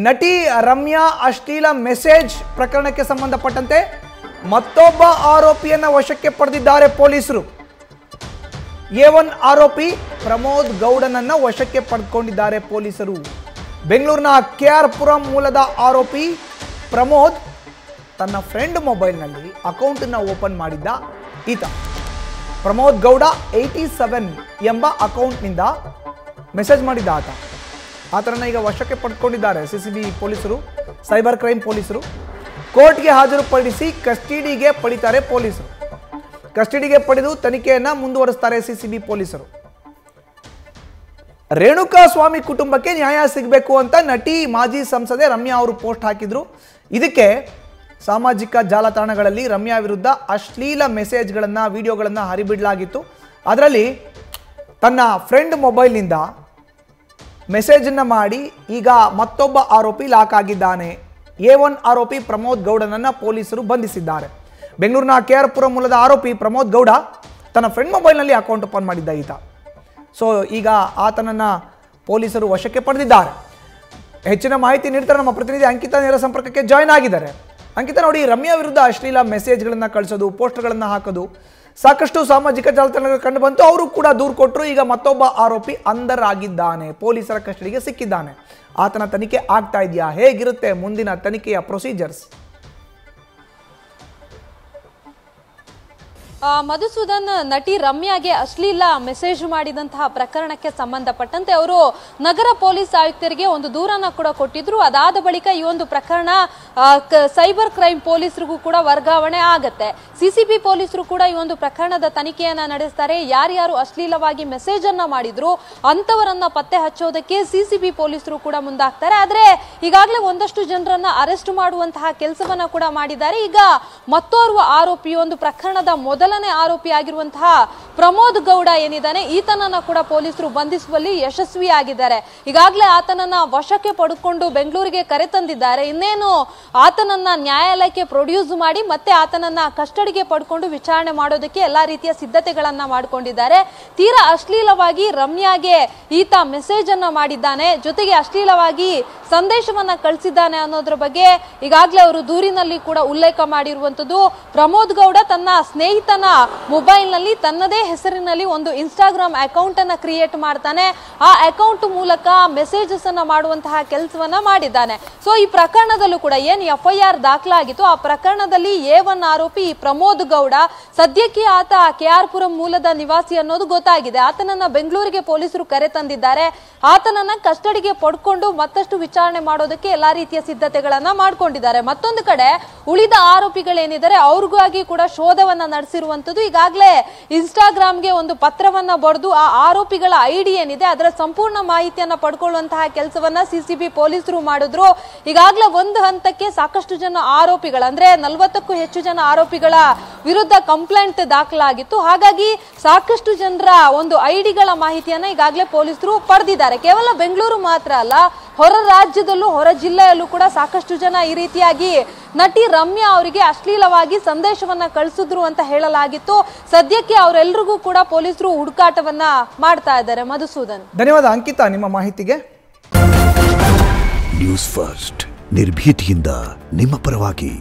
ನಟಿ ರಮ್ಯಾ ಅಶ್ಲೀಲ ಮೆಸೇಜ್ ಪ್ರಕರಣಕ್ಕೆ ಸಂಬಂಧಪಟ್ಟಂತೆ ಮತ್ತೊಬ್ಬ ಆರೋಪಿಯನ್ನು ವಶಕ್ಕೆ ಪಡೆದಿದ್ದಾರೆ ಪೊಲೀಸರು. A1 ಆರೋಪಿ ಪ್ರಮೋದ್ ಗೌಡನನ್ನು ವಶಕ್ಕೆ ಪಡೆದುಕೊಂಡಿದ್ದಾರೆ ಪೊಲೀಸರು. ಬೆಂಗಳೂರಿನ KR ಪುರಂ ಮೂಲದ ಆರೋಪಿ ಪ್ರಮೋದ್ ತನ್ನ ಫ್ರೆಂಡ್ ಮೊಬೈಲ್ನಲ್ಲಿ ಅಕೌಂಟನ್ನು ಓಪನ್ ಮಾಡಿದ್ದ ಈತ. ಪ್ರಮೋದ್ ಗೌಡ 87 ಎಂಬ ಅಕೌಂಟ್ನಿಂದ ಮೆಸೇಜ್ ಮಾಡಿದ್ದ ಆತನನ್ನು ಈಗ ವಶಕ್ಕೆ ಪಡೆದುಕೊಂಡಿದ್ದಾರೆ CCB ಪೊಲೀಸರು, ಸೈಬರ್ ಕ್ರೈಮ್ ಪೊಲೀಸರು. ಕೋರ್ಟ್ಗೆ ಹಾಜರುಪಡಿಸಿ ಕಸ್ಟಡಿಗೆ ಪಡಿತಾರೆ ಪೊಲೀಸರು. ಕಸ್ಟಡಿಗೆ ಪಡೆದು ತನಿಖೆಯನ್ನು ಮುಂದುವರಿಸ್ತಾರೆ CCB ಪೊಲೀಸರು. ರೇಣುಕಾ ಸ್ವಾಮಿ ಕುಟುಂಬಕ್ಕೆ ನ್ಯಾಯ ಸಿಗಬೇಕು ಅಂತ ನಟಿ ಮಾಜಿ ಸಂಸದೆ ರಮ್ಯಾ ಅವರು ಪೋಸ್ಟ್ ಹಾಕಿದ್ರು. ಇದಕ್ಕೆ ಸಾಮಾಜಿಕ ಜಾಲತಾಣಗಳಲ್ಲಿ ರಮ್ಯಾ ವಿರುದ್ಧ ಅಶ್ಲೀಲ ಮೆಸೇಜ್ಗಳನ್ನು, ವಿಡಿಯೋಗಳನ್ನು ಹರಿಬಿಡಲಾಗಿತ್ತು. ಅದರಲ್ಲಿ ತನ್ನ ಫ್ರೆಂಡ್ ಮೊಬೈಲ್ನಿಂದ ಮೆಸೇಜನ್ನು ಮಾಡಿ ಈಗ ಮತ್ತೊಬ್ಬ ಆರೋಪಿ ಲಾಕ್ ಆಗಿದ್ದಾನೆ. A1 ಆರೋಪಿ ಪ್ರಮೋದ್ ಗೌಡನನ್ನು ಪೊಲೀಸರು ಬಂಧಿಸಿದ್ದಾರೆ. ಬೆಂಗಳೂರಿನ KR ಪುರಂ ಮೂಲದ ಆರೋಪಿ ಪ್ರಮೋದ್ ಗೌಡ ತನ್ನ ಫ್ರೆಂಡ್ ಮೊಬೈಲ್ನಲ್ಲಿ ಅಕೌಂಟ್ ಓಪನ್ ಮಾಡಿದ್ದ ಈತ. ಸೊ ಈಗ ಆತನನ್ನು ಪೊಲೀಸರು ವಶಕ್ಕೆ ಪಡೆದಿದ್ದಾರೆ. ಹೆಚ್ಚಿನ ಮಾಹಿತಿ ನೀಡ್ತಾರೆ ನಮ್ಮ ಪ್ರತಿನಿಧಿ ಅಂಕಿತಾ ನೇರ ಸಂಪರ್ಕಕ್ಕೆ ಜಾಯ್ನ್ ಆಗಿದ್ದಾರೆ. ಅಂಕಿತಾ, ನೋಡಿ, ರಮ್ಯಾ ವಿರುದ್ಧ ಅಶ್ಲೀಲ ಮೆಸೇಜ್ಗಳನ್ನು ಕಳಿಸೋದು, ಪೋಸ್ಟ್ಗಳನ್ನು ಹಾಕೋದು ಸಾಕಷ್ಟು ಸಾಮಾಜಿಕ ಜಾಲತಾಣಗಳು ಕಂಡು ಬಂತು. ಅವರು ಕೂಡ ದೂರು ಕೊಟ್ಟರು. ಈಗ ಮತ್ತೊಬ್ಬ ಆರೋಪಿ ಅಂದರ್ ಆಗಿದ್ದಾನೆ, ಪೊಲೀಸರ ಕಸ್ಟಡಿಗೆ ಸಿಕ್ಕಿದ್ದಾನೆ. ಆತನ ತನಿಖೆ ಆಗ್ತಾ ಇದೆಯಾ? ಹೇಗಿರುತ್ತೆ ಮುಂದಿನ ತನಿಖೆಯ ಪ್ರೊಸೀಜರ್ಸ್? ಮಧುಸೂದನ್, ನಟಿ ರಮ್ಯಾಗೆ ಅಶ್ಲೀಲ ಮೆಸೇಜ್ ಮಾಡಿದಂತಹ ಪ್ರಕರಣಕ್ಕೆ ಸಂಬಂಧಪಟ್ಟಂತೆ ಅವರು ನಗರ ಪೊಲೀಸ್ ಆಯುಕ್ತರಿಗೆ ಒಂದು ದೂರನ್ನ ಕೂಡ ಕೊಟ್ಟಿದ್ರು. ಅದಾದ ಬಳಿಕ ಈ ಒಂದು ಪ್ರಕರಣ ಸೈಬರ್ ಕ್ರೈಮ್ ಪೊಲೀಸರಿಗೂ ಕೂಡ ವರ್ಗಾವಣೆ ಆಗತ್ತೆ. CCB ಪೊಲೀಸರು ಕೂಡ ಈ ಒಂದು ಪ್ರಕರಣದ ತನಿಖೆಯನ್ನ ನಡೆಸ್ತಾರೆ. ಯಾರ್ಯಾರು ಅಶ್ಲೀಲವಾಗಿ ಮೆಸೇಜ್ ಅನ್ನ ಮಾಡಿದ್ರು ಅಂತವರನ್ನ ಪತ್ತೆ ಹಚ್ಚೋದಕ್ಕೆ CCB ಪೊಲೀಸರು ಕೂಡ ಮುಂದಾಗ್ತಾರೆ. ಆದ್ರೆ ಈಗಾಗಲೇ ಒಂದಷ್ಟು ಜನರನ್ನ ಅರೆಸ್ಟ್ ಮಾಡುವಂತಹ ಕೆಲಸವನ್ನ ಕೂಡ ಮಾಡಿದ್ದಾರೆ. ಈಗ ಮತ್ತೋರ್ವ ಆರೋಪಿ, ಒಂದು ಪ್ರಕರಣದ ಮೊದಲನೇ ಆರೋಪಿ ಆಗಿರುವಂತಹ ಪ್ರಮೋದ್ ಗೌಡ ಏನಿದ್ದಾನೆ, ಈತನನ್ನ ಕೂಡ ಪೊಲೀಸರು ಬಂಧಿಸುವಲ್ಲಿ ಯಶಸ್ವಿಯಾಗಿದ್ದಾರೆ. ಈಗಾಗಲೇ ಆತನನ್ನ ವಶಕ್ಕೆ ಪಡೆದುಕೊಂಡು ಬೆಂಗಳೂರಿಗೆ ಕರೆತಂದಿದ್ದಾರೆ. ಇನ್ನೇನು ಆತನನ್ನ ನ್ಯಾಯಾಲಯಕ್ಕೆ ಪ್ರೊಡ್ಯೂಸ್ ಮಾಡಿ ಮತ್ತೆ ಆತನನ್ನ ಕಸ್ಟಡಿಗೆ ಪಡ್ಕೊಂಡು ವಿಚಾರಣೆ ಮಾಡೋದಕ್ಕೆ ಎಲ್ಲಾ ರೀತಿಯ ಸಿದ್ಧತೆಗಳನ್ನ ಮಾಡಿಕೊಂಡಿದ್ದಾರೆ. ತೀರಾ ಅಶ್ಲೀಲವಾಗಿ ರಮ್ಯಾಗೆ ಈತ ಮೆಸೇಜ್ ಅನ್ನ ಮಾಡಿದ್ದಾನೆ, ಜೊತೆಗೆ ಅಶ್ಲೀಲವಾಗಿ ಸಂದೇಶವನ್ನ ಕಳಿಸಿದ್ದಾನೆ ಅನ್ನೋದ್ರ ಬಗ್ಗೆ ಈಗಾಗಲೇ ಅವರು ದೂರಿನಲ್ಲಿ ಕೂಡ ಉಲ್ಲೇಖ ಮಾಡಿರುವಂತದ್ದು. ಪ್ರಮೋದ್ ಗೌಡ ತನ್ನ ಸ್ನೇಹಿತನ ಮೊಬೈಲ್ ನಲ್ಲಿ ತನ್ನದೇ ಹೆಸರಿನಲ್ಲಿ ಒಂದು ಇನ್ಸ್ಟಾಗ್ರಾಮ್ ಅಕೌಂಟ್ ಅನ್ನ ಕ್ರಿಯೇಟ್ ಮಾಡ್ತಾನೆ. ಆ ಅಕೌಂಟ್ ಮೂಲಕ ಮೆಸೇಜಸ್ ಅನ್ನ ಮಾಡುವಂತಹ ಕೆಲಸವನ್ನ ಮಾಡಿದ್ದಾನೆ. ಸೊ ಈ ಪ್ರಕರಣದಲ್ಲೂ ಕೂಡ ಏನ್ FIR ದಾಖಲಾಗಿತ್ತು, ಆ ಪ್ರಕರಣದಲ್ಲಿ A1 ಆರೋಪಿ ಪ್ರಮೋದ್ ಗೌಡ, ಸದ್ಯಕ್ಕೆ ಆತ KR ಪುರಂ ಮೂಲದ ನಿವಾಸಿ ಅನ್ನೋದು ಗೊತ್ತಾಗಿದೆ. ಆತನನ್ನ ಬೆಂಗಳೂರಿಗೆ ಪೊಲೀಸರು ಕರೆ ತಂದಿದ್ದಾರೆ. ಆತನನ್ನ ಕಸ್ಟಡಿಗೆ ಪಡ್ಕೊಂಡು ಮತ್ತಷ್ಟು ವಿಚಾರಣೆ ಮಾಡೋದಕ್ಕೆ ಎಲ್ಲಾ ರೀತಿಯ ಸಿದ್ಧತೆಗಳನ್ನ ಮಾಡ್ಕೊಂಡಿದ್ದಾರೆ. ಮತ್ತೊಂದು ಕಡೆ ಉಳಿದ ಆರೋಪಿಗಳೇನಿದ್ದಾರೆ ಅವ್ರಿಗಾಗಿ ಕೂಡ ಶೋಧವನ್ನ ನಡೆಸಿರುವಂತದ್ದು. ಈಗಾಗಲೇ ಇನ್ಸ್ಟಾಗ್ರಾಮ್ಗೆ ಒಂದು ಪತ್ರವನ್ನ ಬರೆದು ಆ ಆರೋಪಿಗಳ ID ಏನಿದೆ ಅದರ ಸಂಪೂರ್ಣ ಮಾಹಿತಿಯನ್ನ ಪಡ್ಕೊಳ್ಳುವಂತಹ ಕೆಲಸವನ್ನ CCB ಪೊಲೀಸರು ಮಾಡಿದ್ರು. ಈಗಾಗಲೇ ಒಂದು ಹಂತಕ್ಕೆ ಸಾಕಷ್ಟು ಜನ ಆರೋಪಿಗಳ, ಅಂದ್ರೆ 40ಕ್ಕೂ ಹೆಚ್ಚು ಜನ ಆರೋಪಿಗಳ ವಿರುದ್ಧ ಕಂಪ್ಲೇಂಟ್ ದಾಖಲಾಗಿತ್ತು. ಹಾಗಾಗಿ ಸಾಕಷ್ಟು ಜನರ ಒಂದು ಐಡಿಗಳ ಮಾಹಿತಿಯನ್ನ ಈಗಾಗಲೇ ಪೊಲೀಸರು ಪಡೆದಿದ್ದಾರೆ. ಕೇವಲ ಬೆಂಗಳೂರು ಮಾತ್ರ ಅಲ್ಲ, ಹೊರ ರಾಜ್ಯದಲ್ಲೂ ಹೊರ ಜಿಲ್ಲೆಯಲ್ಲೂ ಕೂಡ ಸಾಕಷ್ಟು ಜನ ಈ ರೀತಿಯಾಗಿ ನಟಿ ರಮ್ಯಾ ಅವರಿಗೆ ಅಶ್ಲೀಲವಾಗಿ ಸಂದೇಶವನ್ನ ಕಳಿಸಿದ್ರು ಅಂತ ಹೇಳಲಾಗಿತ್ತು. ಸದ್ಯಕ್ಕೆ ಅವರೆಲ್ಲರಿಗೂ ಕೂಡ ಪೊಲೀಸರು ಹುಡುಕಾಟವನ್ನ ಮಾಡ್ತಾ ಇದ್ದಾರೆ. ಮಧುಸೂದನ್, ಧನ್ಯವಾದ ಅಂಕಿತಾ ನಿಮ್ಮ ಮಾಹಿತಿಗೆ. ನ್ಯೂಸ್ ಫಸ್ಟ್, ನಿರ್ಭೀತಿಯಿಂದ ನಿಮ್ಮ ಪರವಾಗಿ.